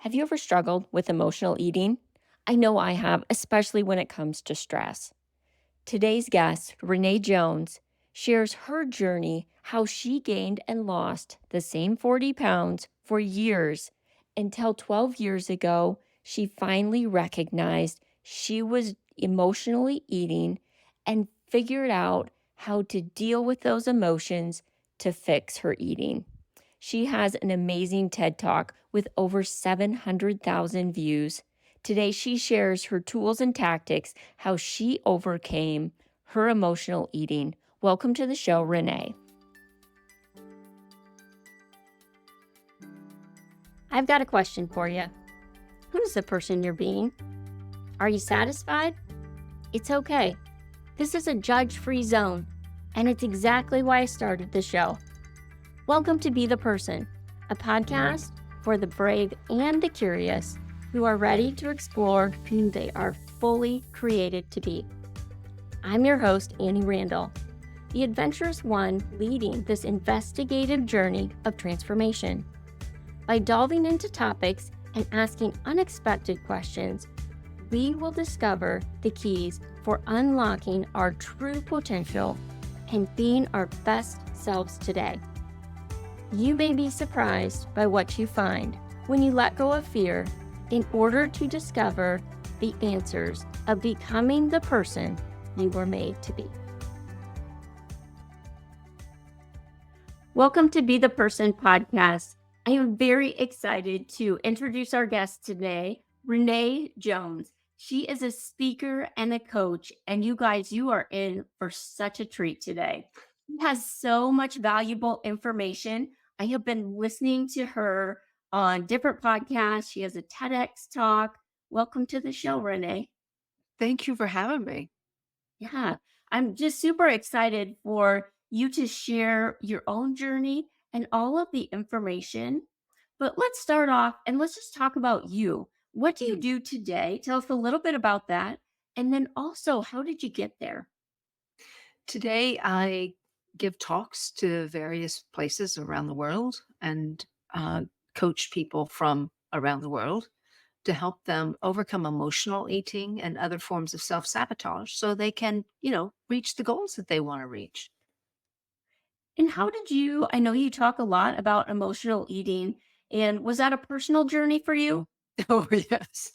Have you ever struggled with emotional eating? I know I have, especially when it comes to stress. Today's guest, Renee Jones, shares her journey, how she gained and lost the same 40 pounds for years until 12 years ago, she finally recognized she was emotionally eating and figured out how to deal with those emotions to fix her eating. She has an amazing TED Talk with over 700,000 views. Today, she shares her tools and tactics, how she overcame her emotional eating. Welcome to the show, Renee. I've got a question for you. Who's the person you're being? Are you satisfied? It's okay. This is a judge-free zone, and it's exactly why I started the show. Welcome to Be the Person, a podcast for the brave and the curious who are ready to explore who they are fully created to be. I'm your host, Annie Randall, the adventurous one leading this investigative journey of transformation. By delving into topics and asking unexpected questions, we will discover the keys for unlocking our true potential and being our best selves today. You may be surprised by what you find when you let go of fear in order to discover the answers of becoming the person you were made to be. Welcome to Be the Person podcast. I am very excited to introduce our guest today, Renee Jones. She is a speaker and a coach, and you guys, you are in for such a treat today. She has so much valuable information. I have been listening to her on different podcasts. She has a TEDx talk. Welcome to the show, Renee. Thank you for having me. Yeah, I'm just super excited for you to share your own journey and all of the information. But let's start off and let's just talk about you. What do you do today? Tell us a little bit about that. And then also, how did you get there? Today, I give talks to various places around the world and coach people from around the world to help them overcome emotional eating and other forms of self sabotage so they can, reach the goals that they want to reach. And how did you? I know you talk a lot about emotional eating. And was that a personal journey for you? Oh, yes.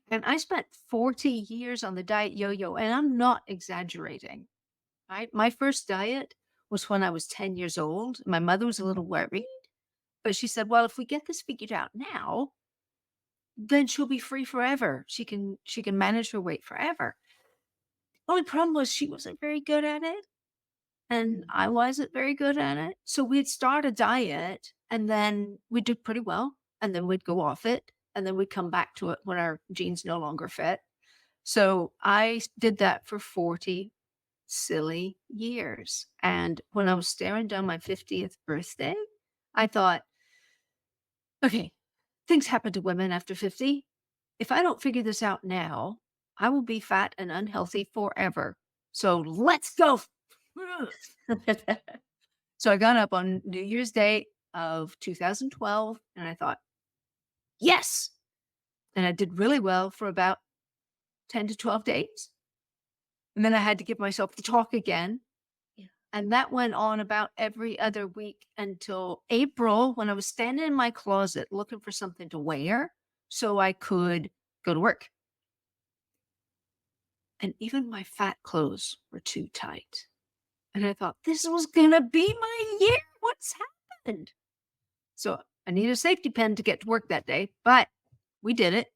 And I spent 40 years on the diet yo yo, and I'm not exaggerating. Right? My first diet was when I was 10 years old. My mother was a little worried, but she said, "Well, if we get this figured out now, then she'll be free forever. She can manage her weight forever." Only problem was she wasn't very good at it, and I wasn't very good at it. So we'd start a diet, and then we'd do pretty well, and then we'd go off it, and then we'd come back to it when our jeans no longer fit. So I did that for 40 silly years. And when I was staring down my 50th birthday, I thought, okay, things happen to women after 50. If I don't figure this out now, I will be fat and unhealthy forever. So let's go. So I got up on New Year's Day of 2012 and I thought, yes. And I did really well for about 10 to 12 days. And then I had to give myself the talk again. And that went on about every other week until April when I was standing in my closet looking for something to wear so I could go to work. And even my fat clothes were too tight. And I thought, this was going to be my year. What's happened? So I needed a safety pin to get to work that day, but we did it.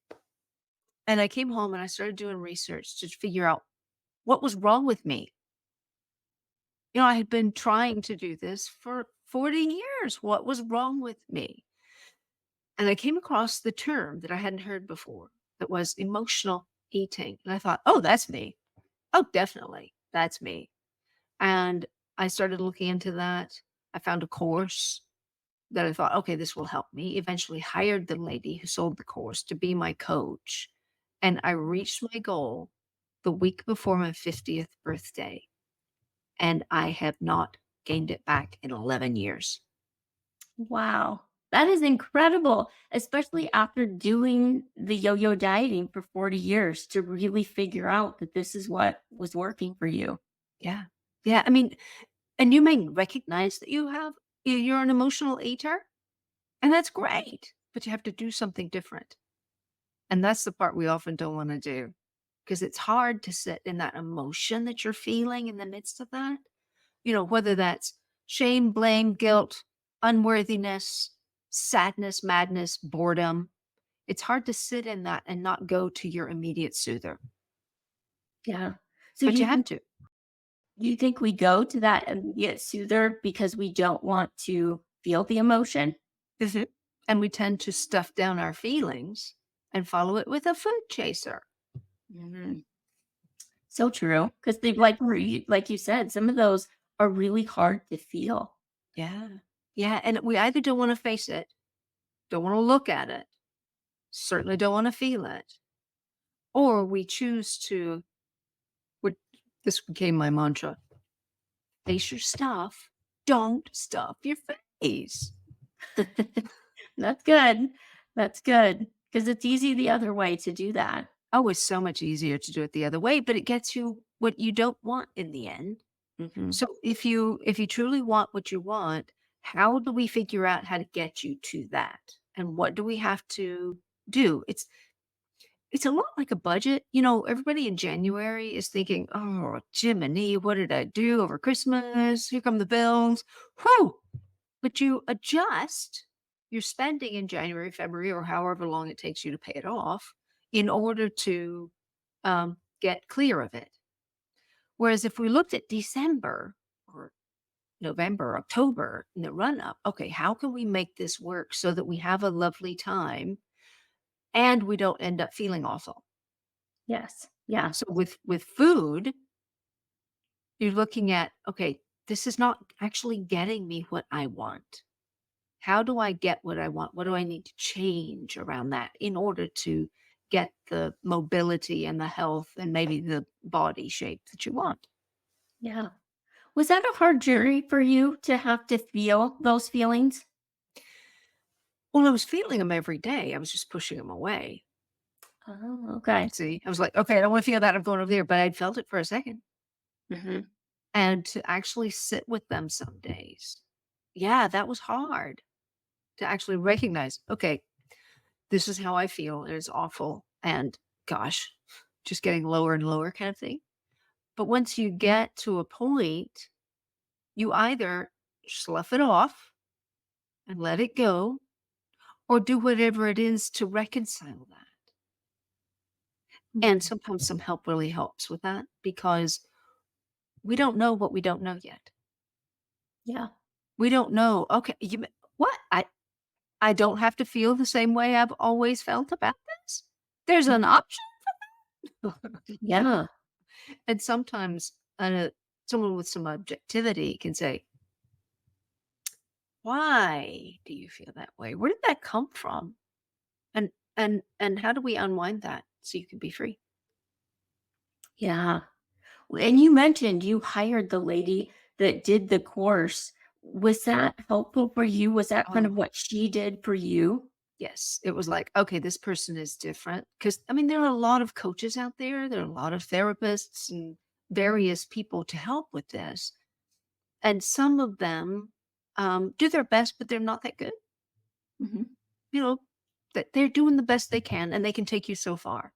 And I came home and I started doing research to figure out what was wrong with me. I had been trying to do this for 40 years. What was wrong with me? And I came across the term that I hadn't heard before that was emotional eating. And I thought, oh, that's me. Oh, definitely. That's me. And I started looking into that. I found a course that I thought, okay, this will help me. Eventually hired the lady who sold the course to be my coach. And I reached my goal the week before my 50th birthday. And I have not gained it back in 11 years. Wow. That is incredible, especially after doing the yo-yo dieting for 40 years to really figure out that this is what was working for you. Yeah. Yeah. I mean, and you may recognize that you're an emotional eater, and that's great, but you have to do something different. And that's the part we often don't want to do because it's hard to sit in that emotion that you're feeling in the midst of that. Whether that's shame, blame, guilt, unworthiness, sadness, madness, boredom. It's hard to sit in that and not go to your immediate soother, Yeah. So but you have to. you think we go to that immediate soother because we don't want to feel the emotion? Mhm. And we tend to stuff down our feelings and follow it with a food chaser. Mhm. So true. Because they like you said, some of those are really hard to feel. Yeah. Yeah. And we either don't want to face it, don't want to look at it, certainly don't want to feel it, or we choose to, what this became my mantra, face your stuff, don't stuff your face. That's good. That's good. Because it's easy the other way to do that. Oh, it's so much easier to do it the other way, but it gets you what you don't want in the end. Mhm. So if you truly want what you want, how do we figure out how to get you to that? And what do we have to do? It's a lot like a budget. Everybody in January is thinking, "Oh, Jiminy, what did I do over Christmas? Here come the bills." Whew! But you adjust your spending in January, February, or however long it takes you to pay it off in order to get clear of it. Whereas if we looked at December or November, October in the run up, okay, how can we make this work so that we have a lovely time and we don't end up feeling awful? Yes. Yeah. So with food, you're looking at, okay, this is not actually getting me what I want. How do I get what I want? What do I need to change around that in order to get the mobility and the health and maybe the body shape that you want? Yeah. Was that a hard journey for you to have to feel those feelings? Well, I was feeling them every day. I was just pushing them away. Oh, okay. See, I was like, okay, I don't want to feel that. I'm going over there, but I'd felt it for a second. Mhm. And to actually sit with them some days, yeah, that was hard to actually recognize, okay, this is how I feel. And it's awful. And gosh, just getting lower and lower kind of thing. But once you get to a point, you either slough it off and let it go, or do whatever it is to reconcile that. And Mhm. sometimes some help really helps with that because we don't know what we don't know yet. Yeah. We don't know. Okay, what? I don't have to feel the same way I've always felt about this. There's an option. Yeah. And sometimes someone with some objectivity can say, "Why do you feel that way? Where did that come from? And how do we unwind that so you can be free?" Yeah. And you mentioned you hired the lady that did the course. Was that helpful for you? Was that kind Oh, of what she did for you? yes. It was like, okay, this person is different. Because, I mean, there are a lot of coaches out there, there are a lot of therapists and various people to help with this. And some of them do their best, but they're not that good. Mhm. You know, that they're doing the best they can and they can take you so far.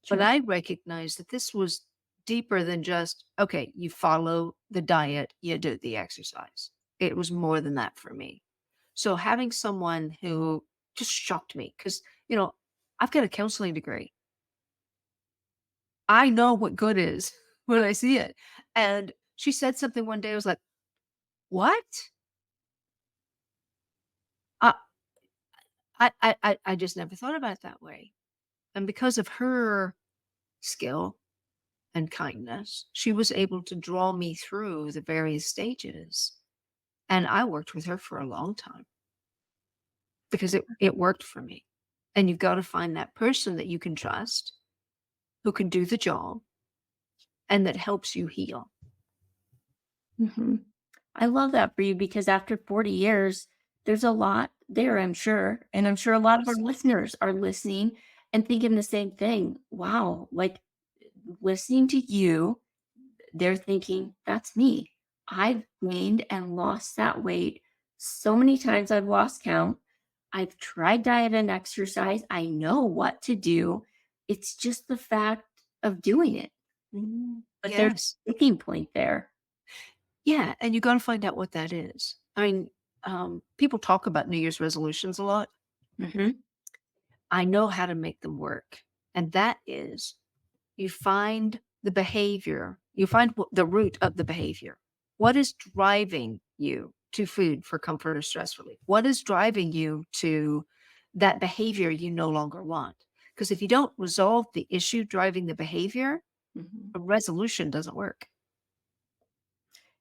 But Sure. I recognize that this was deeper than just, okay, you follow the diet, you do the exercise. It was more than that for me. So having someone who just shocked me because, you know, I've got a counseling degree. I know what good is when I see it. And she said something one day. I was like, what? Uh, I just never thought about it that way. And because of her skill and kindness, she was able to draw me through the various stages. And I worked with her for a long time because it worked for me. And you've got to find that person that you can trust, who can do the job, and that helps you heal. Mhm. I love that for you because after 40 years, there's a lot there, I'm sure. And I'm sure a lot of our Yes. listeners are listening and thinking the same thing. Wow, like listening to you, they're thinking, that's me. I've gained and lost that weight so many times I've lost count. I've tried diet and exercise. I know what to do. It's just the fact of doing it. But there's Yes. a sticking point there. Yeah, and you gotta find out what that is. I mean, people talk about New Year's resolutions a lot. Hmm. I know how to make them work, and that is you find the behavior, you find the root of the behavior. What is driving you to food for comfort or stress relief? What is driving you to that behavior you no longer want? Because if you don't resolve the issue driving the behavior, Hmm. a resolution doesn't work.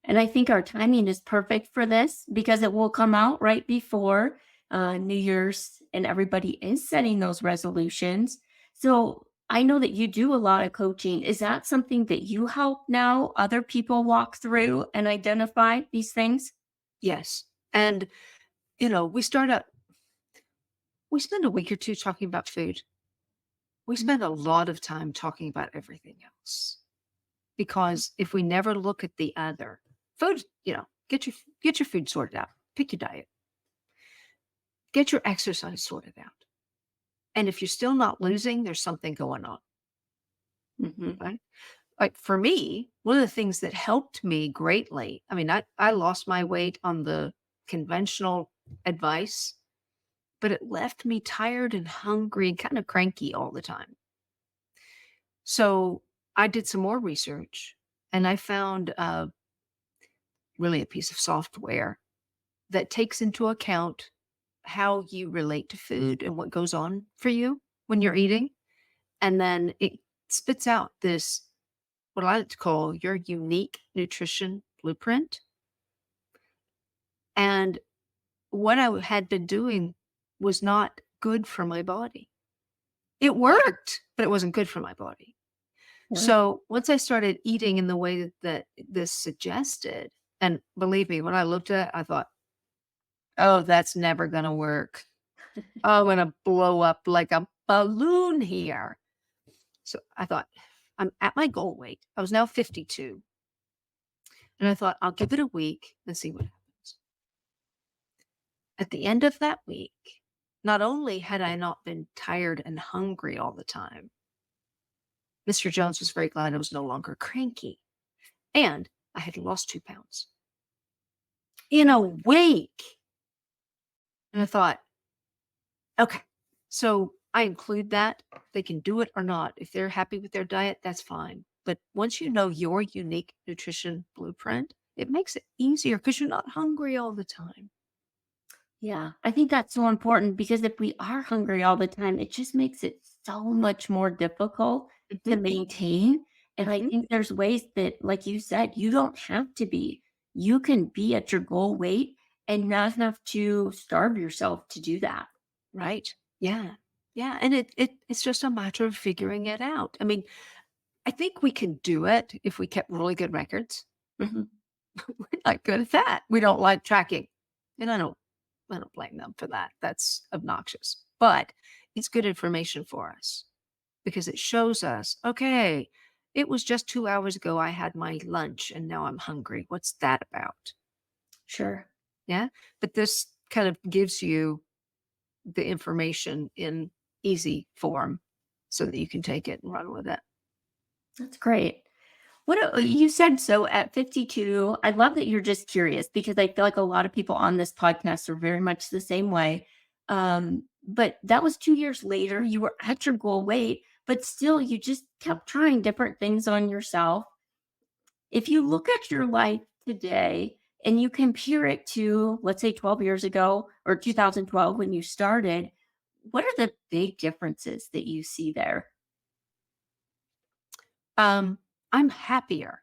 And I think our timing is perfect for this because it will come out right before New Year's and everybody is setting those resolutions. So I know that you do a lot of coaching. Is that something that you help now other people walk through and identify these things? Yes. And, we start out, we spend a week or two talking about food. We spend a lot of time talking about everything else because if we never look at the other, food, get your food sorted out, pick your diet, get your exercise sorted out. And if you're still not losing, there's something going on, Hmm. right? Like for me, one of the things that helped me greatly, I mean, I lost my weight on the conventional advice, but it left me tired and hungry and kind of cranky all the time. So I did some more research and I found really a piece of software that takes into account how you relate to food and what goes on for you when you're eating. And then it spits out this, what I like to call your unique nutrition blueprint. And what I had been doing was not good for my body. It worked, but it wasn't good for my body. Sure. So once I started eating in the way that this suggested, and believe me, when I looked at it, I thought, oh, that's never going to work. I'm going to blow up like a balloon here. So I thought, I'm at my goal weight. I was now 52. And I thought, I'll give it a week and see what happens. At the end of that week, not only had I not been tired and hungry all the time, Mr. Jones was very glad I was no longer cranky. And I had lost 2 pounds in a week. And I thought, okay, so I include that. They can do it or not. If they're happy with their diet, that's fine. But once you know your unique nutrition blueprint, it makes it easier because you're not hungry all the time. Yeah, I think that's so important because if we are hungry all the time, it just makes it so much more difficult to Hmm. maintain. And I Hmm. think there's ways that, like you said, you don't have to be. You can be at your goal weight and not have to starve yourself to do that. Right. Yeah. Yeah. And it's just a matter of figuring it out. I mean, I think we can do it if we kept really good records. Mhm. We're not good at that. We don't like tracking. And I don't blame them for that. That's obnoxious. But it's good information for us because it shows us, okay, it was just 2 hours ago I had my lunch and now I'm hungry. What's that about? Sure. Yeah. But this kind of gives you the information in easy form so that you can take it and run with it. That's great. You said so at 52. I love that you're just curious because I feel like a lot of people on this podcast are very much the same way. But that was 2 years later. You were at your goal weight, but still, you just kept trying different things on yourself. If you look at your life today and you compare it to, let's say, 12 years ago or 2012 when you started, what are the big differences that you see there? Um, I'm happier.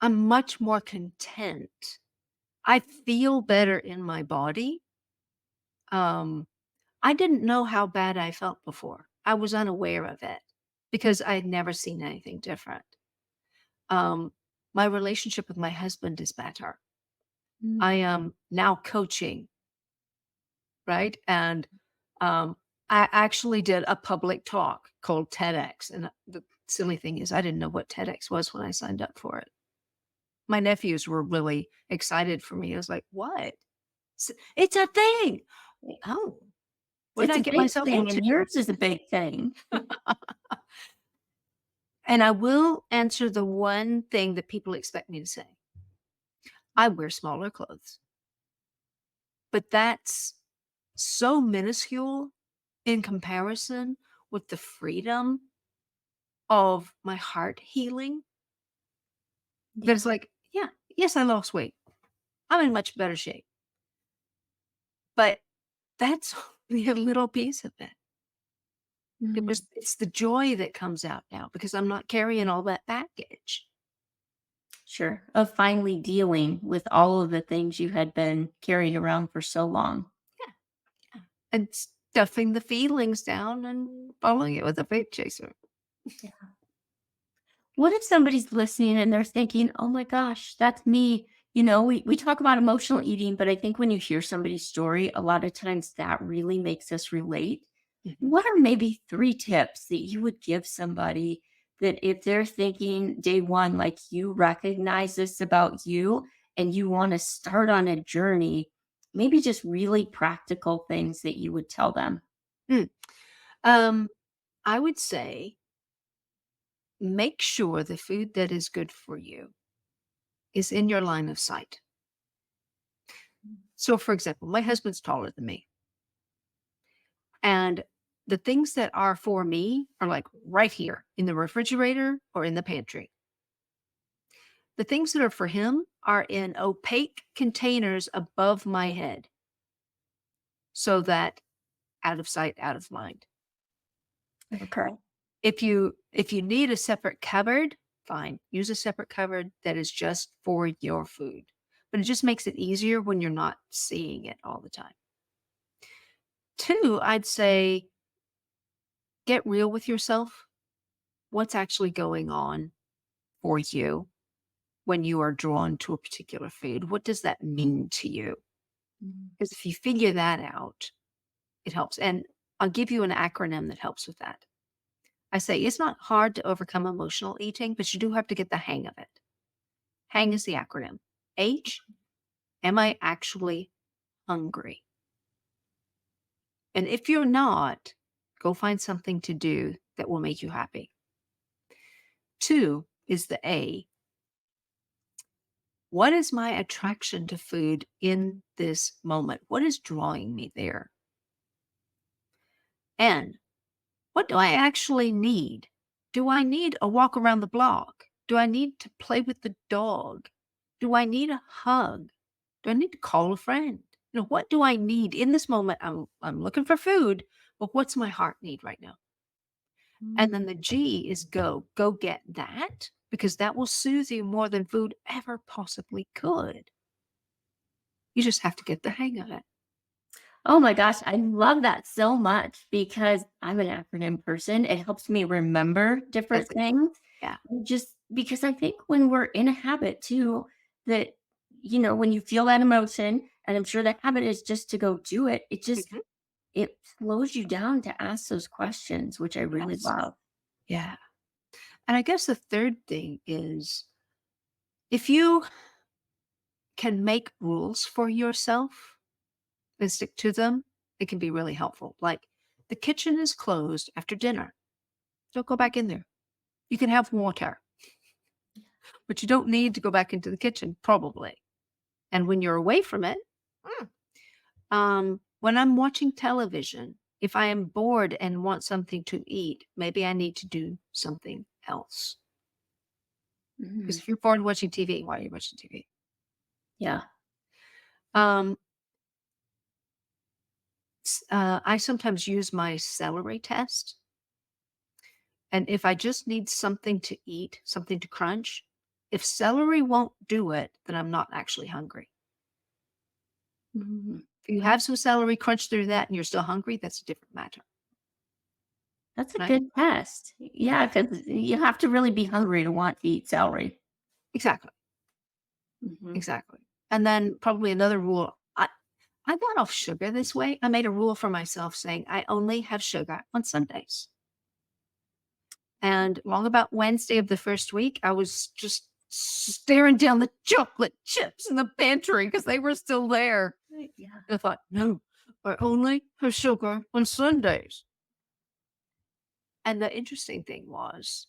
I'm much more content. I feel better in my body. Um, I didn't know how bad I felt before. I was unaware of it because I had never seen anything different. Um, my relationship with my husband is better. Mm. I am now coaching right? And I actually did a public talk called TEDx. And the silly thing is, I didn't know what TEDx was when I signed up for it. My nephews were really excited for me. I was like, what? It's a thing. Oh, what did It's I a get big myself thing, into? and yours is a big thing. And I will answer the one thing that people expect me to say. I wear smaller clothes, but that's so minuscule in comparison with the freedom of my heart healing that Yeah. it's like, yeah, yes, I lost weight. I'm in much better shape, but that's only a little piece of it. Mhm. It's the joy that comes out now because I'm not carrying all that baggage. Sure. Of finally dealing with all of the things you had been carrying around for so long. Yeah, yeah. And stuffing the feelings down and following it with a faith chaser. What if somebody's listening and they're thinking, oh my gosh, that's me? We talk about emotional eating, but I think when you hear somebody's story, a lot of times that really makes us relate. Mhm. What are maybe 3 tips that you would give somebody that if they're thinking day one, like you recognize this about you and you want to start on a journey, maybe just really practical things that you would tell them? Mm. Um, I would say make sure the food that is good for you is in your line of sight. So, for example, my husband's taller than me, and the things that are for me are like right here in the refrigerator or in the pantry. The things that are for him are in opaque containers above my head so that out of sight, out of mind. Okay. If you need a separate cupboard, fine. Use a separate cupboard that is just for your food. But it just makes it easier when you're not seeing it all the time. 2, I'd say get real with yourself. What's actually going on for you when you are drawn to a particular food? What does that mean to you? Mhm. Because if you figure that out, it helps. And I'll give you an acronym that helps with that. I say it's not hard to overcome emotional eating, but you do have to get the hang of it. Hang is the acronym. H, am I actually hungry? And if you're not, go find something to do that will make you happy. 2 is the A. What is my attraction to food in this moment? What is drawing me there? And what do I actually need? Do I need a walk around the block? Do I need to play with the dog? Do I need a hug? Do I need to call a friend? What do I need in this moment? I'm looking for food, but what's my heart need right now? And Mm. then the G is go. Go get that because that will soothe you more than food ever possibly could. You just have to get the hang of it. Oh my gosh, I love that so much because I'm an acronym person. It helps me remember That's different it. things. Yeah. Just because I think when we're in a habit too, that, when you feel that emotion, and I'm sure that habit is just to go do it, Mhm. it slows you down to ask those questions, which I really Yes. love. Yeah. And I guess the third thing is if you can make rules for yourself and stick to them, it can be really helpful. Like the kitchen is closed after dinner. Don't go back in there. You can have water, but you don't need to go back into the kitchen, probably. And when you're away from it, mm, when I'm watching television, if I am bored and want something to eat, maybe I need to do something else. Because Mhm. if you're bored watching TV, why are you watching TV? Yeah. Um, I sometimes use my celery test. And if I just need something to eat, something to crunch, if celery won't do it, then I'm not actually hungry. Mhm. If you have some celery, crunch through that, and you're still hungry, that's a different matter, That's a right? good test. Yeah, because you have to really be hungry to want to eat celery. Exactly. Mhm. Exactly. And then probably another rule. I got off sugar this way. I made a rule for myself saying I only have sugar on Sundays. And long about Wednesday of the first week, I was just staring down the chocolate chips in the pantry because they were still there. Right, yeah. I thought, no, I only have sugar on Sundays. And the interesting thing was,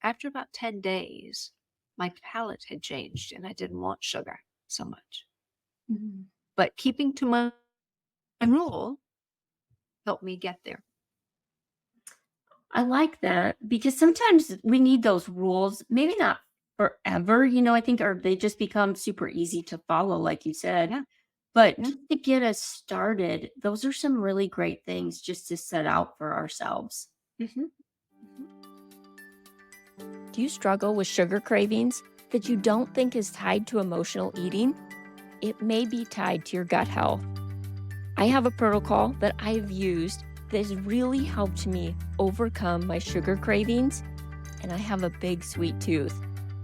after about 10 days, my palate had changed and I didn't want sugar so much. Mhm. But keeping to my rule helped me get there. I like that because sometimes we need those rules, maybe not forever, I think, or they just become super easy to follow, like you said. Yeah. But Yeah. just to get us started, those are some really great things just to set out for ourselves. Hmm. Do you struggle with sugar cravings that you don't think is tied to emotional eating? It may be tied to your gut health. I have a protocol that I've used that has really helped me overcome my sugar cravings, and I have a big sweet tooth.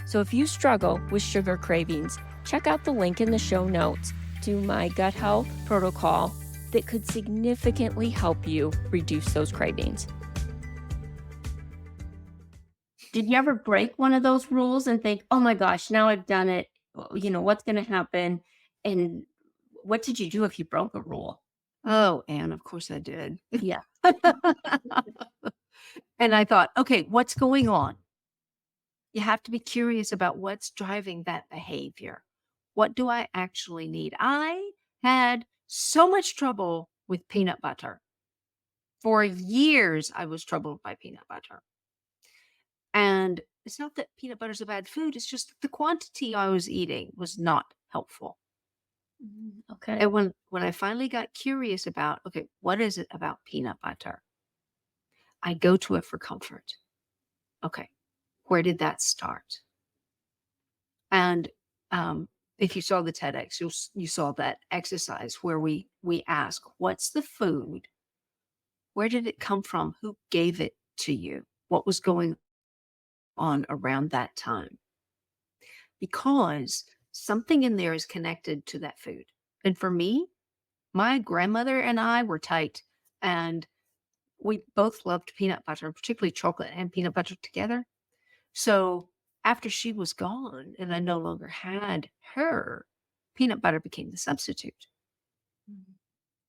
So if you struggle with sugar cravings, check out the link in the show notes to my gut health protocol that could significantly help you reduce those cravings. Did you ever break one of those rules and think, oh my gosh, now I've done it? What's going to happen? And what did you do if you broke a rule? Oh, and of course I did. Yeah. And I thought, okay, what's going on? You have to be curious about what's driving that behavior. What do I actually need? I had so much trouble with peanut butter. For years, I was troubled by peanut butter. And it's not that peanut butter is a bad food, it's just the quantity I was eating was not helpful. Okay. And when I finally got curious about, okay, what is it about peanut butter? I go to it for comfort. Okay, where did that start? And if you saw the TEDx, you saw that exercise where we ask, what's the food? Where did it come from? Who gave it to you? What was going on around that time? Because something in there is connected to that food. And for me, my grandmother and I were tight, and we both loved peanut butter, particularly chocolate and peanut butter together. So after she was gone and I no longer had her, peanut butter became the substitute. Mhm.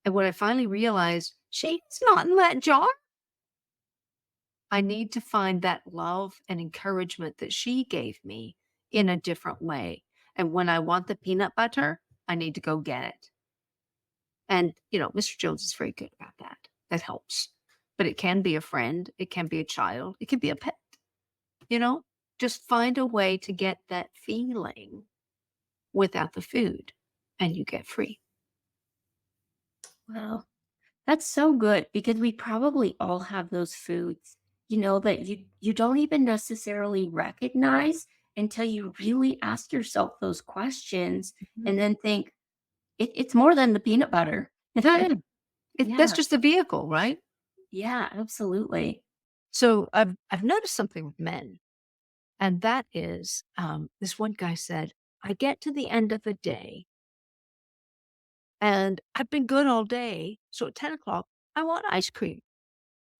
And when I finally realized she's not in that jar, I need to find that love and encouragement that she gave me in a different way. And when I want the peanut butter, I need to go get it. And, Mr. Jones is very good about that. That helps. But it can be a friend, it can be a child, it can be a pet, you know? Just find a way to get that feeling without the food and you get free. Wow. That's so good because we probably all have those foods, that you don't even necessarily recognize until you really ask yourself those questions Mhm. and then think it's more than the peanut butter. Yeah. That's Yeah. just a vehicle, right? Yeah, absolutely. So I've noticed something with men, and that is this one guy said, I get to the end of the day and I've been good all day. So at 10 o'clock, I want ice cream.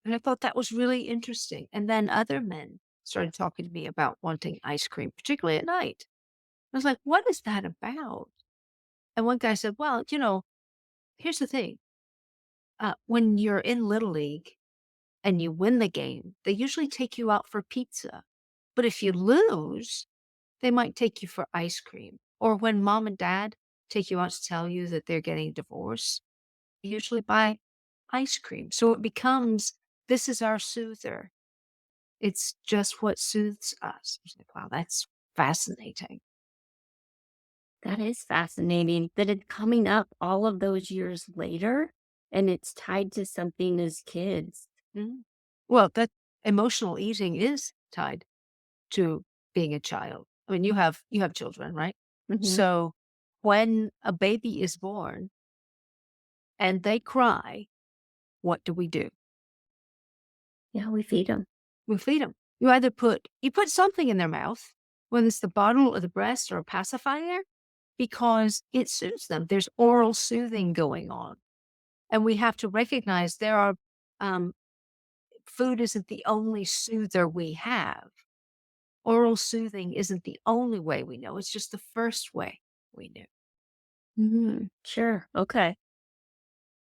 And I thought that was really interesting. And then other men started talking to me about wanting ice cream, particularly at night. I was like, what is that about? And one guy said, well, here's the thing. When you're in Little League and you win the game, they usually take you out for pizza. But if you lose, they might take you for ice cream. Or when mom and dad take you out to tell you that they're getting a divorce, they usually buy ice cream. So it becomes this is our soother. It's just what soothes us. I was like, wow, that's fascinating. That is fascinating that it's coming up all of those years later and it's tied to something as kids. Mm. Well, that emotional eating is tied to being a child. I mean, you have children, right? Mhm. So when a baby is born and they cry, what do we do? Yeah, we feed them. We feed them. You put something in their mouth, whether it's the bottle or the breast or a pacifier, because it soothes them. There's oral soothing going on. And we have to recognize there are, um, food isn't the only soother we have. Oral soothing isn't the only way we know. It's just the first way we knew. Sure. Okay.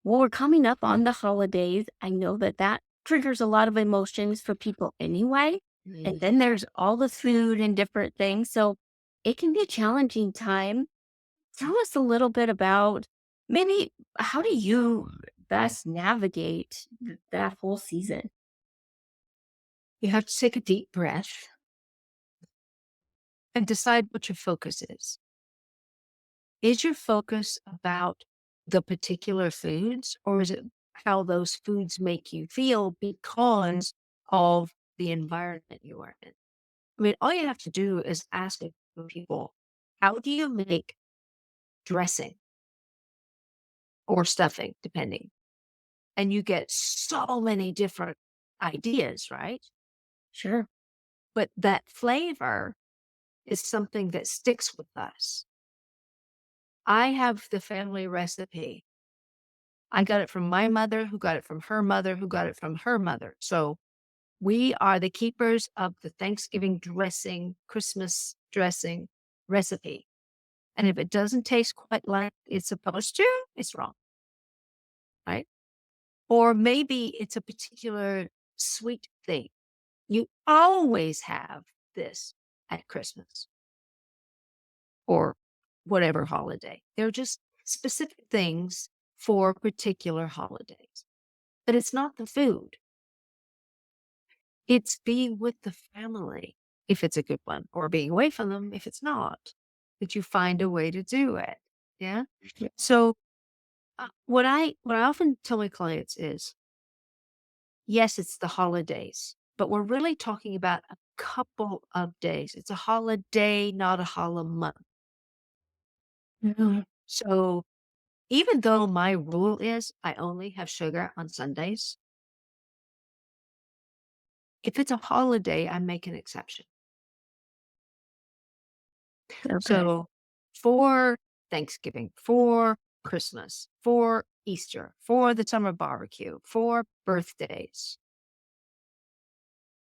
Well, we're coming up on the holidays. I know that that triggers a lot of emotions for people anyway. And Mm. then there's all the food and different things. So it can be a challenging time. Tell us a little bit about maybe how do you best navigate that whole season? You have to take a deep breath and decide what your focus is. Is your focus about the particular foods, or is it how those foods make you feel because of the environment you are in? I mean, all you have to do is ask a few people, how do you make dressing or stuffing, depending? And you get so many different ideas, right? Sure. But that flavor is something that sticks with us. I have the family recipe. I got it from my mother, who got it from her mother, who got it from her mother. So we are the keepers of the Thanksgiving dressing, Christmas dressing recipe. And if it doesn't taste quite like it's supposed to, it's wrong, right? Or maybe it's a particular sweet thing. You always have this at Christmas or whatever holiday. They're just specific things for particular holidays. But it's not the food. It's being with the family if it's a good one, or being away from them if it's not. That you find a way to do it. Yeah. Yeah. So what I often tell my clients is, yes, it's the holidays, but we're really talking about a couple of days. It's a holiday, not a month. Mhm. So even though my rule is I only have sugar on Sundays, if it's a holiday, I make an exception. Okay. So for Thanksgiving, for Christmas, for Easter, for the summer barbecue, for birthdays,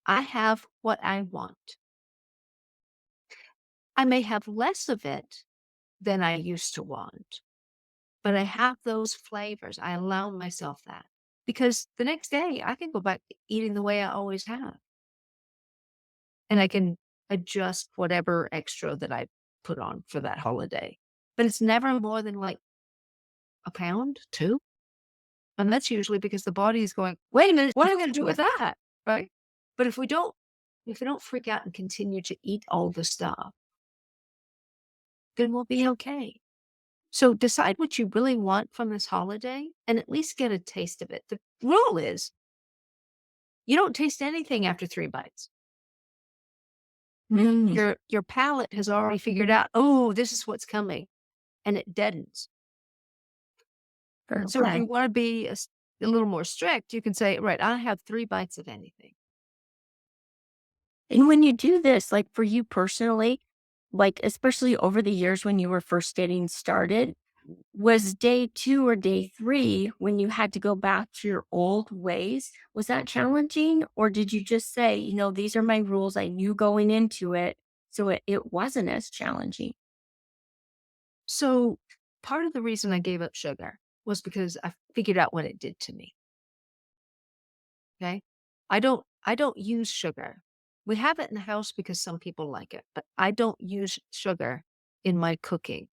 I have what I want. I may have less of it than I used to want, but I have those flavors. I allow myself that because the next day I can go back to eating the way I always have, and I can adjust whatever extra that I put on for that holiday. But it's never more than like a pound, two. And that's usually because the body is going, wait a minute, what am I going to do with that? Right. But if we don't freak out and continue to eat all the stuff, then we'll be okay. So decide what you really want from this holiday and at least get a taste of it. The rule is you don't taste anything after 3 bites. Mm. Your palate has already figured out, oh, this is what's coming, and it deadens. So if Okay. you want to be a little more strict, you can say, right, I have 3 bites of anything. And when you do this, like for you personally, like especially over the years when you were first getting started, was day two or day three when you had to go back to your old ways? Was that challenging? Or did you just say, these are my rules? I knew going into it. So it wasn't as challenging. So part of the reason I gave up sugar was because I figured out what it did to me. Okay. I don't use sugar. We have it in the house because some people like it, but I don't use sugar in my cooking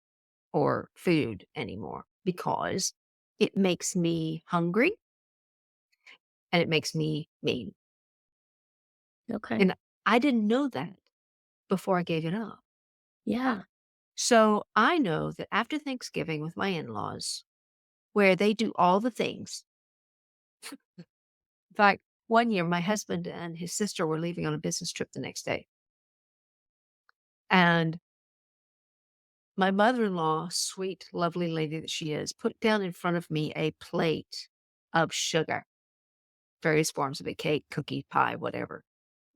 or food anymore because it makes me hungry and it makes me mean. Okay. And I didn't know that before I gave it up. Yeah. So I know that after Thanksgiving with my in-laws, where they do all the things. In fact, one year my husband and his sister were leaving on a business trip the next day. And my mother-in-law, sweet, lovely lady that she is, put down in front of me a plate of sugar, various forms of it, cake, cookie, pie, whatever.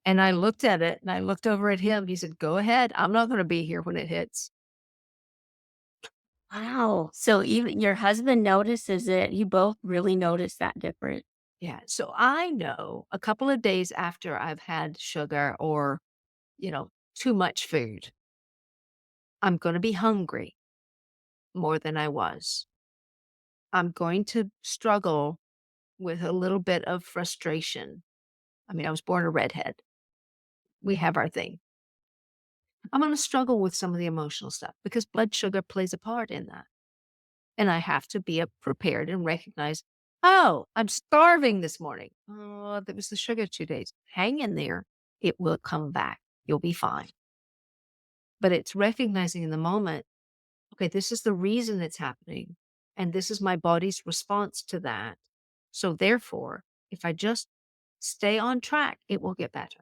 And I looked at it and I looked over at him. He said, go ahead. I'm not going to be here when it hits. Wow. So even your husband notices it. You both really notice that difference. Yeah. So I know a couple of days after I've had sugar or, too much food, I'm going to be hungry more than I was. I'm going to struggle with a little bit of frustration. I mean, I was born a redhead. We have our thing. I'm going to struggle with some of the emotional stuff because blood sugar plays a part in that. And I have to be prepared and recognize, oh, I'm starving this morning. Oh, that was the sugar 2 days. Hang in there. It will come back. You'll be fine. But it's recognizing in the moment, okay, this is the reason it's happening. And this is my body's response to that. So therefore, if I just stay on track, it will get better.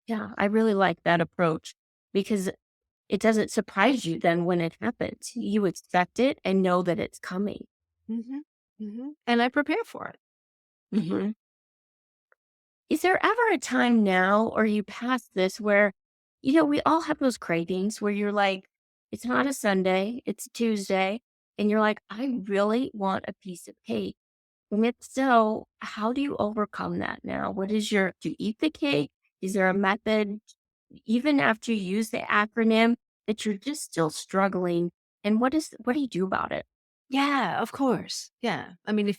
Yeah, I really like that approach because it doesn't surprise you then when it happens. You expect it and know that it's coming. And I prepare for it. Mhm. Is there ever a time now or you past this where, we all have those cravings where you're like, it's not a Sunday, it's a Tuesday, and you're like, I really want a piece of cake. And if so, how do you overcome that now? Do you eat the cake? Is there a method, even after you use the acronym, that you're just still struggling? And what do you do about it? Yeah, of course. Yeah. I mean,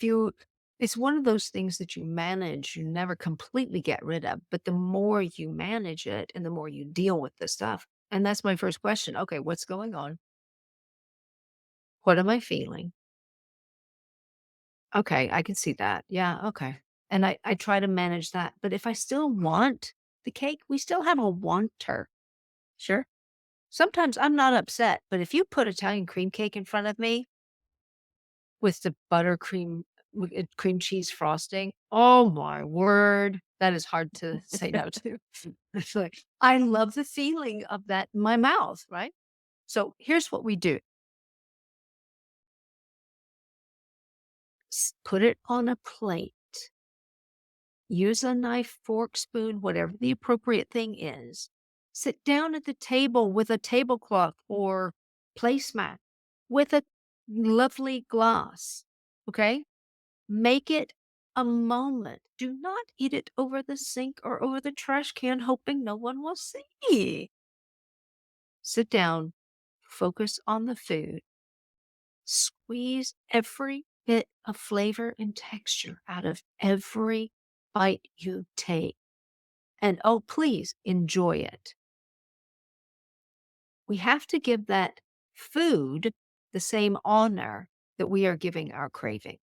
it's one of those things that you manage, you never completely get rid of, but the more you manage it and the more you deal with the stuff. And that's my first question. Okay, what's going on? What am I feeling? Okay, I can see that. Yeah, okay. And I try to manage that. But if I still want the cake, we still have a wanter. Sure. Sometimes I'm not upset, but if you put Italian cream cake in front of me, with the buttercream with cream cheese frosting. Oh my word. That is hard to say no to. It's like, I love the feeling of that in my mouth, right? So here's what we do. Put it on a plate. Use a knife, fork, spoon, whatever the appropriate thing is. Sit down at the table with a tablecloth or placemat with a lovely glass. Okay. Make it a moment. Do not eat it over the sink or over the trash can, hoping no one will see. Sit down, focus on the food, squeeze every bit of flavor and texture out of every bite you take. And oh, please enjoy it. We have to give that food the same honor that we are giving our craving.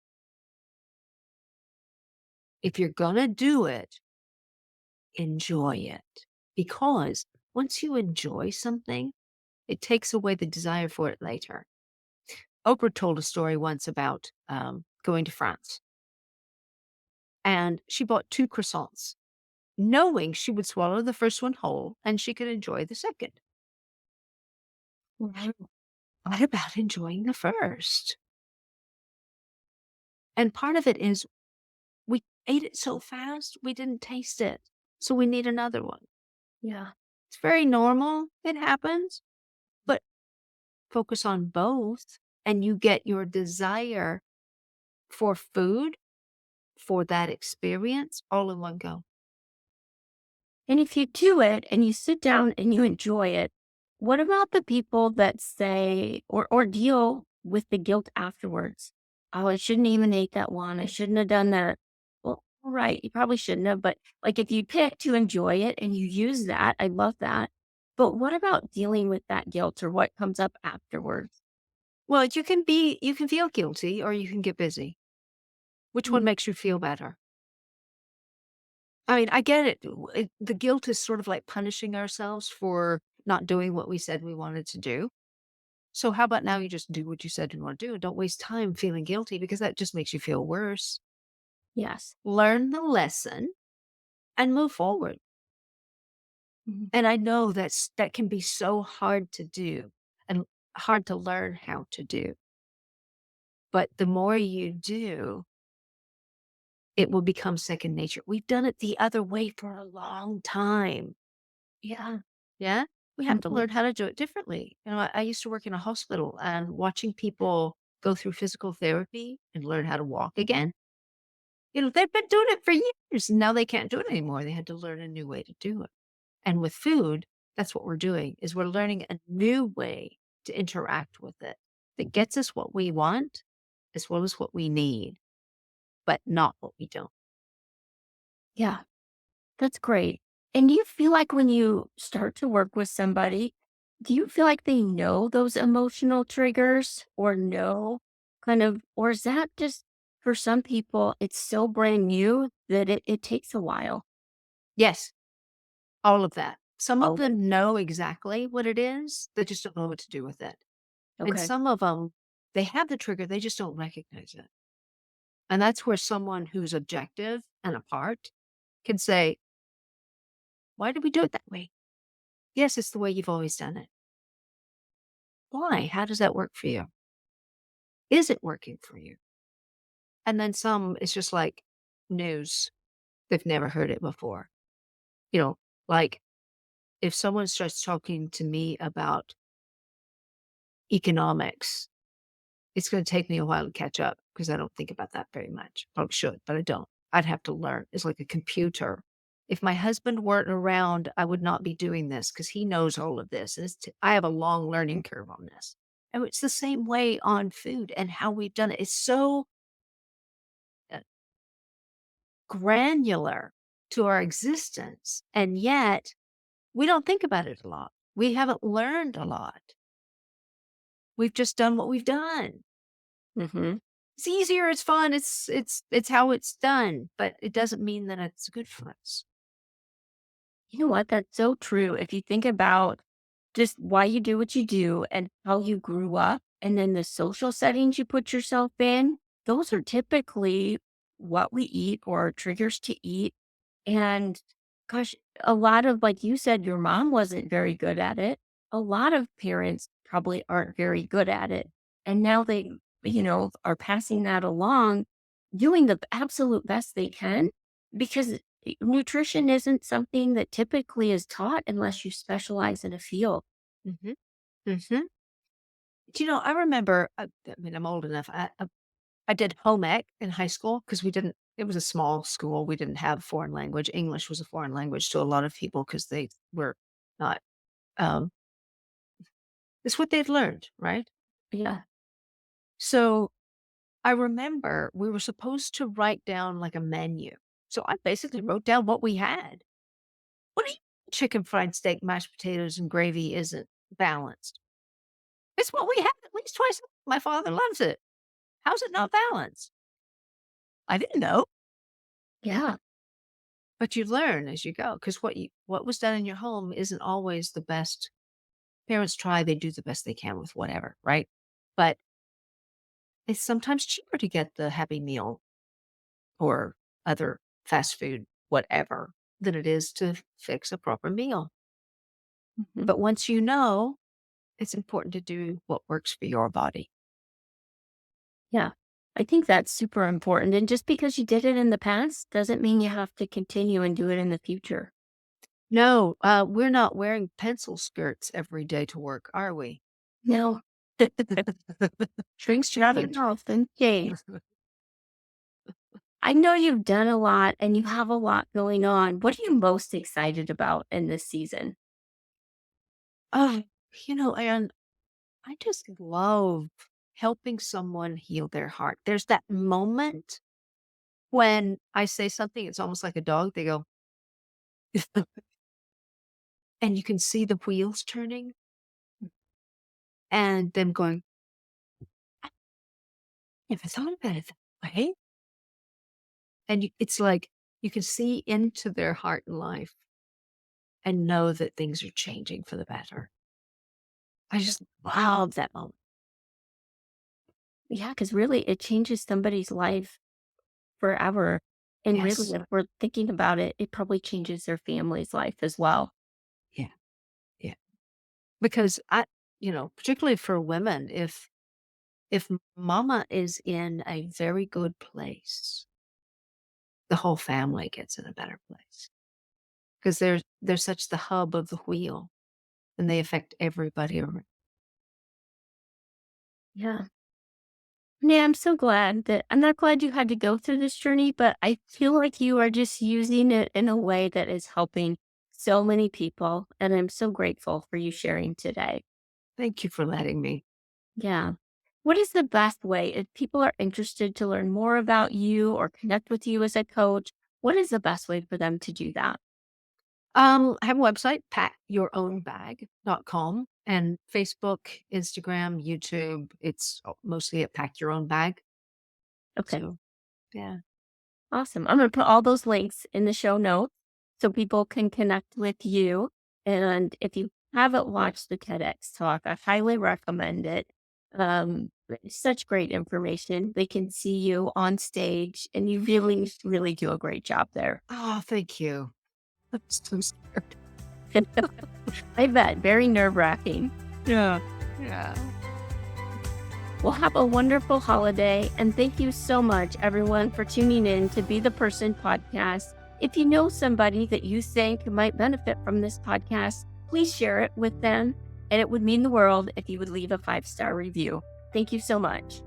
If you're going to do it, enjoy it. Because once you enjoy something, it takes away the desire for it later. Oprah told a story once about going to France, and she bought two croissants, knowing she would swallow the first one whole and she could enjoy the second. Wow. What about enjoying the first? And part of it is we ate it so fast, we didn't taste it. So we need another one. Yeah. It's very normal. It happens. But focus on both and you get your desire for food, for that experience, all in one go. And if you do it and you sit down and you enjoy it, what about the people that say or deal with the guilt afterwards? Oh, I shouldn't even ate that one. I shouldn't have done that. Well, all right, you probably shouldn't have, but like if you pick to enjoy it and you use that, I love that. But what about dealing with that guilt or what comes up afterwards? Well, you can feel guilty or you can get busy. Which one Mm. makes you feel better? I mean, I get it. The guilt is sort of like punishing ourselves for not doing what we said we wanted to do. So how about now you just do what you said you want to do and don't waste time feeling guilty because that just makes you feel worse. Yes. Learn the lesson and move forward. Mhm. And I know that can be so hard to do and hard to learn how to do. But the more you do, it will become second nature. We've done it the other way for a long time. Yeah. Yeah? We have to Mhm. learn how to do it differently. I used to work in a hospital and watching people go through physical therapy and learn how to walk again. They've been doing it for years. And now they can't do it anymore. They had to learn a new way to do it. And with food, that's what we're doing is we're learning a new way to interact with it that gets us what we want as well as what we need, but not what we don't. Yeah, that's great. And do you feel like when you start to work with somebody, do you feel like they know those emotional triggers or know or is that just for some people, it's so brand new that it takes a while? Yes, all of that. Some of Oh, them know exactly what it is. They just don't know what to do with it. And okay. some of them, they have the trigger, they just don't recognize it. And that's where someone who's objective and apart can say, why did we do it that way? Yes, it's the way you've always done it. Why? How does that work for you? Is it working for you? And then some, it's just like news. They've never heard it before. You know, like if someone starts talking to me about economics, it's going to take me a while to catch up because I don't think about that very much. Probably should, but I don't. I'd have to learn. It's like a computer. If my husband weren't around, I would not be doing this because he knows all of this. And I have a long learning curve on this. And it's the same way on food and how we've done it. It's so uh, granular to our existence. And yet we don't think about it a lot. We haven't learned a lot. We've just done what we've done. Hmm. It's easier, it's fun, it's how it's done, but it doesn't mean that it's good for us. You know what? That's so true. If you think about just why you do what you do and how you grew up, and then the social settings you put yourself in, those are typically what we eat or triggers to eat. And gosh, a lot of, like you said, your mom wasn't very good at it. A lot of parents probably aren't very good at it. And now they, are passing that along, doing the absolute best they can because nutrition isn't something that typically is taught unless you specialize in a field. Mhm, mhm. I remember, I mean, I'm old enough, I did home ec in high school because we didn't it was a small school, we didn't have foreign language. English was a foreign language to a lot of people because they were not, um it's what they'd learned, right? Yeah. So I remember we were supposed to write down like a menu. So I basically wrote down what we had. What do you chicken fried steak, mashed potatoes, and gravy isn't balanced? It's what we have at least twice a week. My father loves it. How's it not balanced? I didn't know. Yeah. But you learn as you go because what was done in your home isn't always the best. Parents try, they do the best they can with whatever, right? But it's sometimes cheaper to get the Happy Meal or other fast food, whatever, than it is to fix a proper meal. Mhm. But once you know, it's important to do what works for your body. Yeah. I think that's super important. And just because you did it in the past doesn't mean you have to continue and do it in the future. No, we're not wearing pencil skirts every day to work, are we? No. Drinks your Haven't. mouth and change. I know you've done a lot and you have a lot going on. What are you most excited about in this season? Oh, and I just love helping someone heal their heart. There's that moment when I say something, it's almost like a dog. They go, and you can see the wheels turning and them going, I never thought about it that way. And it's like you can see into their heart and life and know that things are changing for the better. I just love that moment. Yeah, because really it changes somebody's life forever. And really, Yes. if we're thinking about it, it probably changes their family's life as well. Yeah. Yeah. Because particularly for women, if mama is in a very good place, the whole family gets in a better place because they're such the hub of the wheel and they affect everybody around. Yeah. Yeah, I'm so glad that I'm not glad you had to go through this journey, but I feel like you are just using it in a way that is helping so many people. And I'm so grateful for you sharing today. Thank you for letting me. Yeah. What is the best way if people are interested to learn more about you or connect with you as a coach? What is the best way for them to do that? I have a website, packyourownbag.com, and Facebook, Instagram, YouTube. It's mostly at Pack Your Own Bag. Okay. So, yeah. Awesome. I'm going to put all those links in the show notes so people can connect with you. And if you haven't watched the TEDx talk, I highly recommend it. It's such great information. They can see you on stage, and you really, really do a great job there. Oh, thank you. I'm so scared. I bet. Very nerve wracking. Yeah. Yeah. Well, have a wonderful holiday. And thank you so much, everyone, for tuning in to Be the Person podcast. If you know somebody that you think might benefit from this podcast, please share it with them. And it would mean the world if you would leave a 5-star review. Thank you so much.